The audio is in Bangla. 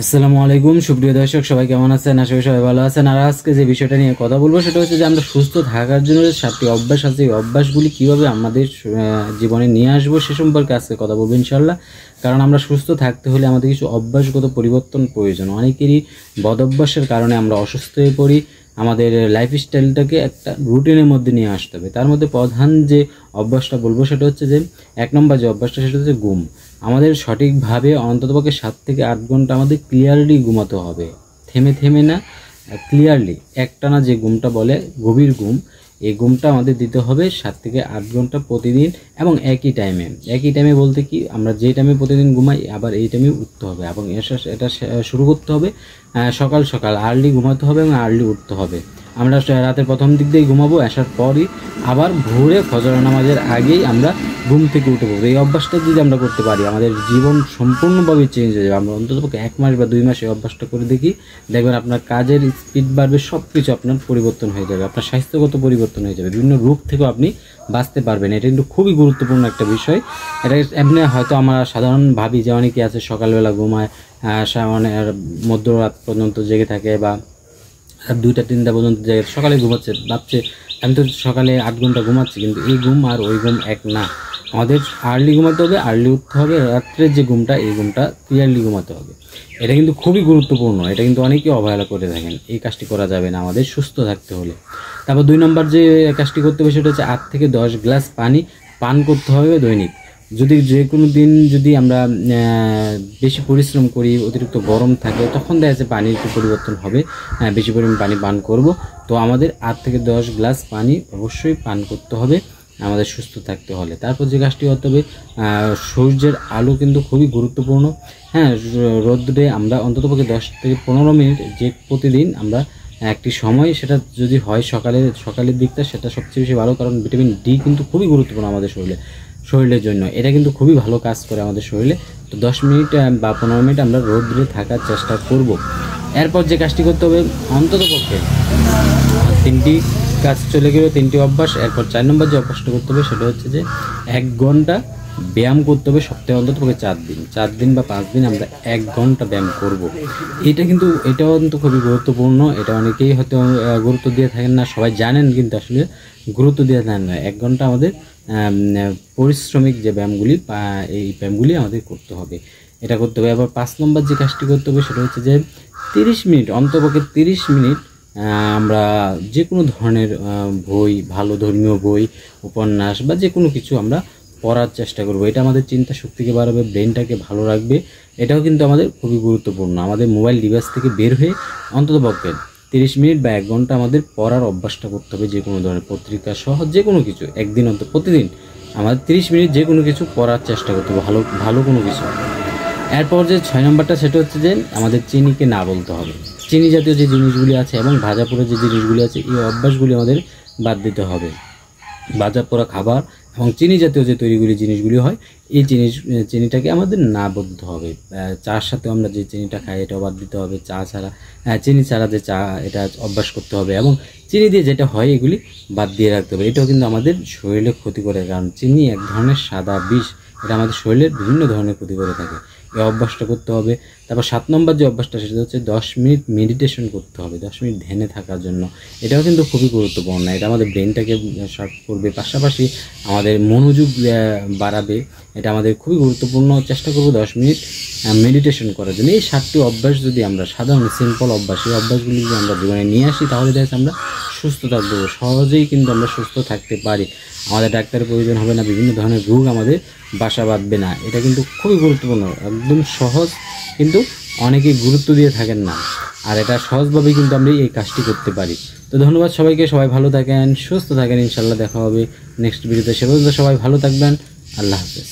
আসসালামু আলাইকুম সুপ্রিয় দর্শক, সবাই কেমন আছেন? আশা করি সবাই ভালো আছেন। আর আজকে যে বিষয়টা নিয়ে কথা বলবো সেটা হচ্ছে যে আমরা সুস্থ থাকার জন্য যে 7টি অভ্যাস আছে, এই অভ্যাসগুলি কীভাবে আমাদের জীবনে নিয়ে আসবো সে সম্পর্কে আজকে কথা বলবো ইনশাল্লাহ। কারণ আমরা সুস্থ থাকতে হলে আমাদের কিছু অভ্যাসগত পরিবর্তন প্রয়োজন। অনেকেরই বদ অভ্যাসের কারণে আমরা অসুস্থ হয়ে পড়ি। আমাদের লাইফস্টাইলটাকে একটা রুটিনের মধ্যে নিয়ে আসতে হবে। তার মধ্যে প্রধান যে অভ্যাসটা বলবো সেটা হচ্ছে যে 1 নম্বর যে অভ্যাসটা সেটা হচ্ছে ঘুম। আমাদের সঠিকভাবে অন্ততপক্ষে 7 থেকে 8 ঘন্টা আমাদের ক্লিয়ারলি ঘুমাতে হবে, থেমে থেমে না, ক্লিয়ারলি একটানা যে ঘুমটা বলে গভীর ঘুম, এই ঘুমটা আমাদের দিতে হবে 7 থেকে 8 ঘন্টা প্রতিদিন এবং একই টাইমে বলতে কি, আমরা যে টাইমে প্রতিদিন ঘুমাই আবার এই টাইমে উঠতে হবে এবং এটা শুরু করতে হবে সকাল সকাল আর্লি ঘুমাতে হবে এবং আর্লি উঠতে হবে। আমরা রাতের প্রথম দিক দিয়ে ঘুমাবো, আসার পরই আবার ভোরে ফজর নামাজের আগেই আমরা ঘুম থেকে উঠে পড়বো। এই অভ্যাসটা যদি আমরা করতে পারি আমাদের জীবন সম্পূর্ণভাবে চেঞ্জ হয়ে যাবে। আমরা অন্ততপক্ষে 1 মাস বা 2 মাস এই অভ্যাসটা করে দেখি, দেখবেন আপনার কাজের স্পিড বাড়বে, সব কিছু আপনার পরিবর্তন হয়ে যাবে, আপনার স্বাস্থ্যগত পরিবর্তন হয়ে যাবে, বিভিন্ন রোগ থেকেও আপনি বাঁচতে পারবেন। এটা কিন্তু খুবই গুরুত্বপূর্ণ একটা বিষয়। এটা এমনি হয়তো আমরা সাধারণ ভাবি যে অনেকে আছে সকালবেলা ঘুমায়, মানে মধ্যরাত পর্যন্ত জেগে থাকে বা 2টা-3টা পর্যন্ত জেগে সকালে ঘুমাচ্ছে, ভাবছে আমি তো সকালে 8 ঘন্টা ঘুমাচ্ছি, কিন্তু এই ঘুম আর ওই ঘুম এক না। আমাদের আর্লি ঘুমাতে হবে, আর্লি উঠতে হবে, রাত্রের যে ঘুমটা এই ঘুমটা ক্লিয়ারলি ঘুমাতে হবে। এটা কিন্তু খুবই গুরুত্বপূর্ণ, এটা কিন্তু অনেকেই অবহেলা করে থাকেন। এই কাজটি করা যাবে না আমাদের সুস্থ থাকতে হলে। তারপর 2 নম্বর যে কাজটি করতে হবে সেটা হচ্ছে 8 থেকে 10 গ্লাস পানি পান করতে হবে দৈনিক। যদি যে কোনো দিন যদি আমরা বেশি পরিশ্রম করি, অতিরিক্ত গরম থাকে, তখন দেখা যাচ্ছে পানির একটু পরিবর্তন হবে, বেশি পরিমাণ পানি পান করব। তো আমাদের 8 থেকে 10 গ্লাস পানি অবশ্যই পান করতে হবে আমাদের সুস্থ থাকতে হলে। তারপর যে কাজটি করতে হবে, সূর্যের আলো কিন্তু খুবই গুরুত্বপূর্ণ। রোদ্রে আমরা অন্ততপক্ষে 10 থেকে 15 মিনিট যে প্রতিদিন আমরা একটি সময়, সেটা যদি হয় সকালের দিকটা, সেটা সবচেয়ে বেশি ভালো, কারণ ভিটামিন ডি কিন্তু খুবই গুরুত্বপূর্ণ আমাদের শরীরের জন্য। এটা কিন্তু খুবই ভালো কাজ করে আমাদের শরীরে। তো 10 মিনিট বা 15 মিনিট আমরা রোদ্রে থাকার চেষ্টা করব। এরপর যে কাজটি করতে হবে, অন্ততপক্ষে 3টি কাজ চলে গেল, 3টি অভ্যাস। এরপর 4 নম্বর যে অভ্যাসটা করতে হবে সেটা হচ্ছে যে 1 ঘন্টা ব্যায়াম করতে হবে সপ্তাহে অন্ততপক্ষে 4 দিন বা 5 দিন আমরা 1 ঘন্টা ব্যায়াম করব। এটাও কিন্তু খুবই গুরুত্বপূর্ণ। এটা অনেকেই হয়তো গুরুত্ব দিয়ে থাকেন না, সবাই জানেন কিন্তু আসলে গুরুত্ব দিয়ে থাকেন না। 1 ঘন্টা আমাদের পরিশ্রমিক যে ব্যায়ামগুলি, এই ব্যায়ামগুলি আমাদের করতে হবে, এটা করতে হবে। আবার 5 নম্বর যে কাজটি করতে হবে সেটা হচ্ছে যে 30 মিনিট, অন্ততপক্ষে 30 মিনিট আমরা যে কোনো ধরনের বই, ভালো ধর্মীয় বই, উপন্যাস বা যে কোনো কিছু আমরা পড়ার চেষ্টা করব। এটা আমাদের চিন্তা শক্তিকে বাড়াবে, ব্রেনটাকে ভালো রাখবে। এটাও কিন্তু আমাদের খুবই গুরুত্বপূর্ণ। আমাদের মোবাইল ডিভাইস থেকে বের হয়ে অন্ততপক্ষে 30 মিনিট বা 1 ঘন্টা আমাদের পড়ার অভ্যাসটা করতে হবে। যে কোনো ধরনের পত্রিকা সহ যে কোনো কিছু একদিন প্রতিদিন আমাদের 30 মিনিট যে কোনো কিছু পড়ার চেষ্টা করতে হবে, ভালো কোনো কিছু। এরপর যে 6 নম্বরটা সেটা হচ্ছে যে আমাদের চিনিকে না বলতে হবে। চিনি জাতীয় যে জিনিসগুলি আছে এবং ভাজা পোড়া যে জিনিসগুলি আছে, এই অভ্যাসগুলি আমাদের বাদ দিতে হবে। ভাজা পোড়া খাবার এবং চিনি জাতীয় যে জিনিসগুলি হয়, এই চিনিটাকে আমাদের না বলতে হবে। চার সাথে আমরা যে চিনিটা খাই এটাও বাদ দিতে হবে। চিনি ছাড়া যে চা, এটা অভ্যাস করতে হবে এবং চিনি দিয়ে যেটা হয় এগুলি বাদ দিয়ে রাখতে হবে। এটাও কিন্তু আমাদের শরীরে ক্ষতি করে, কারণ চিনি এক ধরনের সাদা বিষ, এটা আমাদের শরীরের বিভিন্ন ধরনের ক্ষতি করে থাকে। এই অভ্যাসটা করতে হবে। তারপর 7 নম্বর যে অভ্যাসটা সেটা হচ্ছে 10 মিনিট মেডিটেশন করতে হবে, 10 মিনিট ধ্যানে থাকার জন্য। এটাও কিন্তু খুবই গুরুত্বপূর্ণ। এটা আমাদের ব্রেনটাকে শার্প করবে, পাশাপাশি আমাদের মনোযোগ বাড়াবে। এটা আমাদের খুবই গুরুত্বপূর্ণ। চেষ্টা করব 10 মিনিট মেডিটেশন করার জন্য। এই 7টি অভ্যাস যদি আমরা, সাধারণ সিম্পল অভ্যাস, এই অভ্যাসগুলি যদি আমরা জীবনে নিয়ে আসি, তাহলে দেখছি আমরা সুস্থ থাকবো। সহজেই কিন্তু আমরা সুস্থ থাকতে পারি। আমাদের ডাক্তারের প্রয়োজন হবে না, বিভিন্ন ধরনের রোগ আমাদের বাসা বাঁধবে না। এটা কিন্তু খুবই গুরুত্বপূর্ণ, একদম সহজ, কিন্তু অনেকেই গুরুত্ব দিয়ে থাকেন না। আর এটা সহজভাবেই কিন্তু আমরা এই কাজটি করতে পারি। তো ধন্যবাদ সবাইকে, সবাই ভালো থাকেন, সুস্থ থাকেন। ইনশাল্লাহ দেখা হবে নেক্সট ভিডিওতে। সে পর্যন্ত সবাই ভালো থাকবেন। আল্লাহ হাফেজ।